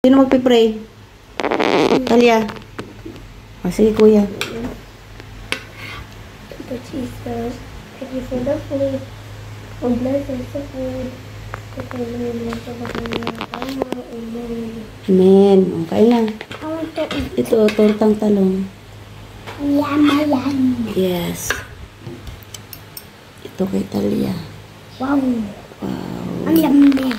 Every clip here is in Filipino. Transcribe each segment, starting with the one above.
Sino magpipray? Talia. O, sige, kuya. Jesus, thank you for the food. Oh, bless us the food. Amen. Amen. Okay lang. I want to eat. Ito, tortang talong. Yum. Yes. Ito kay Talia. Wow. Wow. Ang yummy.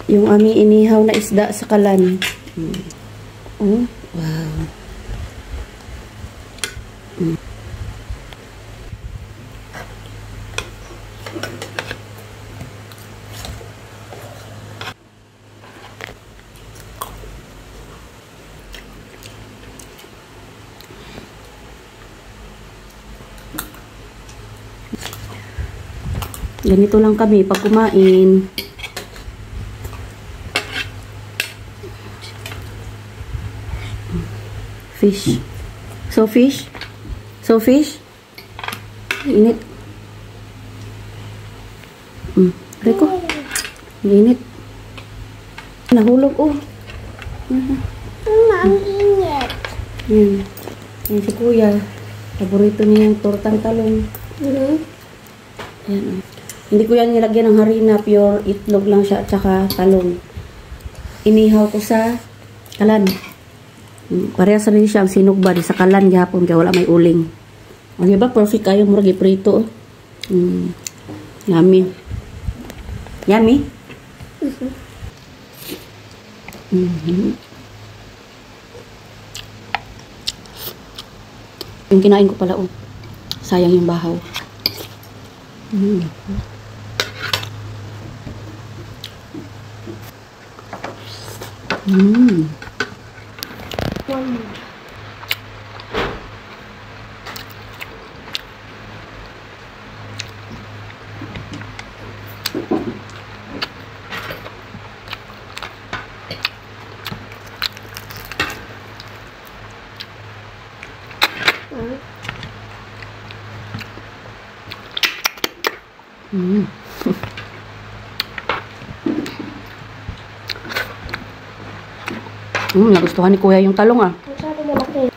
Yung aming inihaw na isda sa kalan. Oh, wow. Ganito lang kami pag kumain. Fish. So fish? So fish? Init. Reko. Init. Nahulog oh. Ang init. Yan. Yan si kuya. Paborito niya yung tortang talong. Yan oh. Hindi ko yan nilagyan ng harina. Pure itlog lang siya at saka talong. Inihaw ko sa kalan. Parehas rin siya ang sinugba sa kalan gihapon kaya wala may uling. O diba? Perfect kayo. Murag iprito. Yummy. Yummy? Yung kinain ko pala oh. Sayang yung bahaw. Nagustuhan ni kuya yung talong ah. Masyado malaki.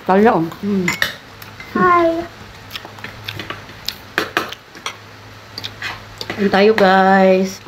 Talya oh. Hi. Ayun tayo guys.